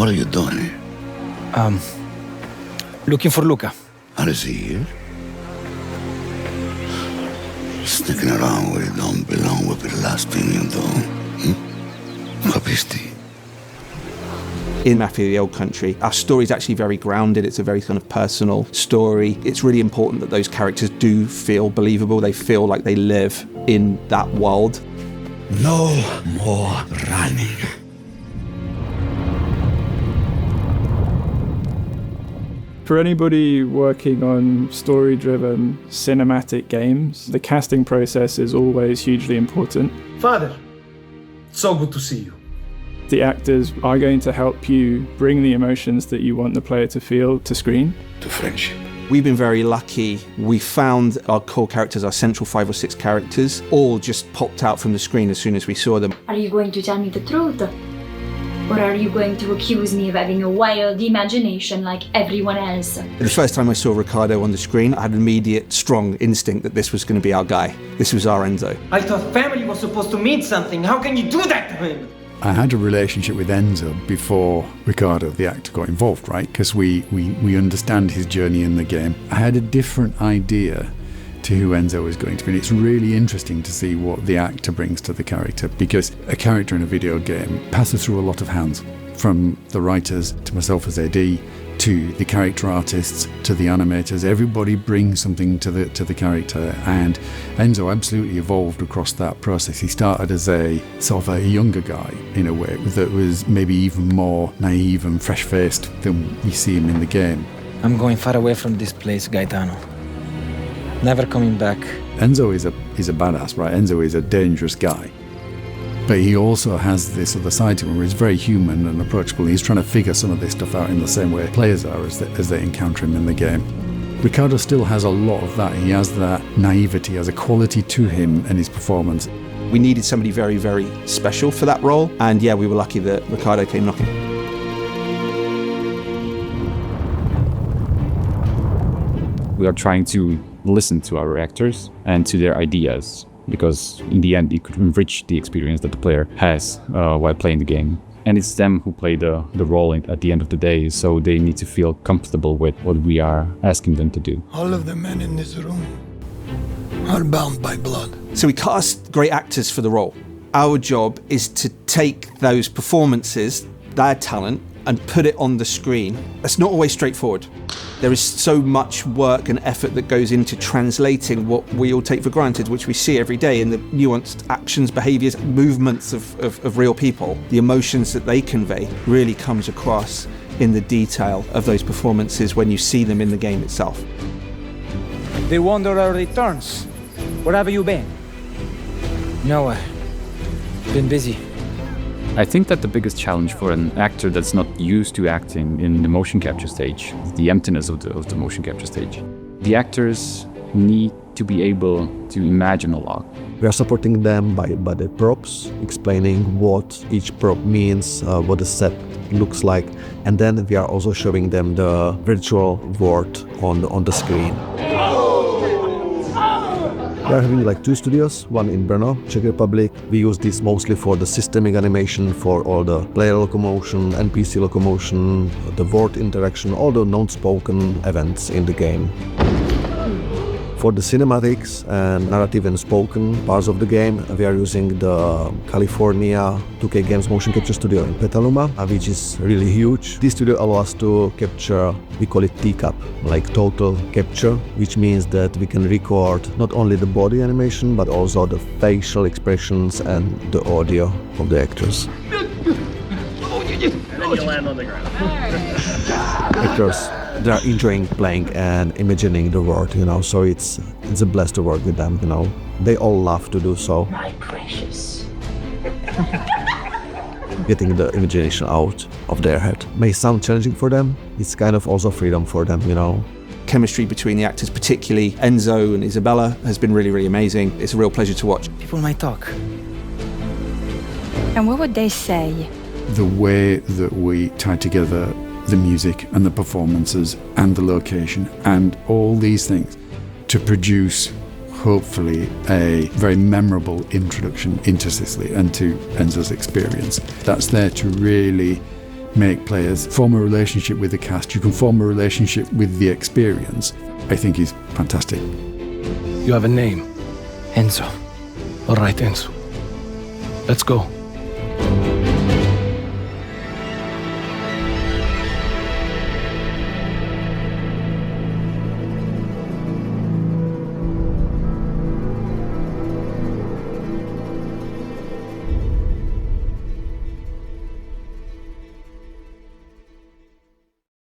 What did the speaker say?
What are you doing here? Looking for Luca. Is he here? Sticking around where you don't belong will be the last thing you do. Capisti? In Mafia, the old country, our story is actually very grounded. It's a very kind of personal story. It's really important that those characters do feel believable. They feel like they live in that world. No more running. For anybody working on story-driven cinematic games, the casting process is always hugely important. Father, so good to see you. The actors are going to help you bring the emotions that you want the player to feel to screen. To friendship. We've been very lucky. We found our core characters, our central 5 or 6 characters, all just popped out from the screen as soon as we saw them. Are you going to tell me the truth? Or are you going to accuse me of having a wild imagination like everyone else? The first time I saw Ricardo on the screen, I had an immediate, strong instinct that this was going to be our guy. This was our Enzo. I thought family was supposed to mean something. How can you do that to him? I had a relationship with Enzo before Ricardo, the actor, got involved, right? Because we understand his journey in the game. I had a different idea to who Enzo is going to be. And it's really interesting to see what the actor brings to the character, because a character in a video game passes through a lot of hands, from the writers to myself as AD, to the character artists, to the animators. Everybody brings something to the character, and Enzo absolutely evolved across that process. He started as a sort of a younger guy in a way that was maybe even more naive and fresh-faced than we see him in the game. I'm going far away from this place, Gaetano. Never coming back. Enzo is a badass, right? Enzo is a dangerous guy. But he also has this other side to him where he's very human and approachable. He's trying to figure some of this stuff out in the same way players are as they encounter him in the game. Ricardo still has a lot of that. He has that naivety, has a quality to him and his performance. We needed somebody very, very special for that role. And yeah, we were lucky that Ricardo came knocking. We are trying to listen to our actors and to their ideas, because in the end it could enrich the experience that the player has while playing the game. And it's them who play the role at the end of the day, so they need to feel comfortable with what we are asking them to do. All of the men in this room are bound by blood. So we cast great actors for the role. Our job is to take those performances, their talent, and put it on the screen. It's not always straightforward. There is so much work and effort that goes into translating what we all take for granted, which we see every day in the nuanced actions, behaviours, movements of real people. The emotions that they convey really comes across in the detail of those performances when you see them in the game itself. The Wanderer returns. Where have you been? Nowhere. Been busy. I think that the biggest challenge for an actor that's not used to acting in the motion capture stage is the emptiness of the motion capture stage. The actors need to be able to imagine a lot. We are supporting them by the props, explaining what each prop means, what the set looks like, and then we are also showing them the virtual world on the screen. We are having like 2 studios, one in Brno, Czech Republic. We use this mostly for the systemic animation, for all the player locomotion, NPC locomotion, the word interaction, all the non-spoken events in the game. For the cinematics and narrative and spoken parts of the game, we are using the California 2K Games motion capture studio in Petaluma, which is really huge. This studio allows us to capture, we call it TCAP, like total capture, which means that we can record not only the body animation, but also the facial expressions and the audio of the actors. And then you land on the ground. Actors, they are enjoying playing and imagining the world, you know, so it's a blast to work with them, you know. They all love to do so. My precious. Getting the imagination out of their head may sound challenging for them. It's kind of also freedom for them, you know. Chemistry between the actors, particularly Enzo and Isabella, has been really, really amazing. It's a real pleasure to watch. People might talk. And what would they say? The way that we tie together the music and the performances and the location and all these things to produce, hopefully, a very memorable introduction into Sicily and to Enzo's experience. That's there to really make players form a relationship with the cast, you can form a relationship with the experience, I think is fantastic. You have a name. Enzo. All right, Enzo. Let's go.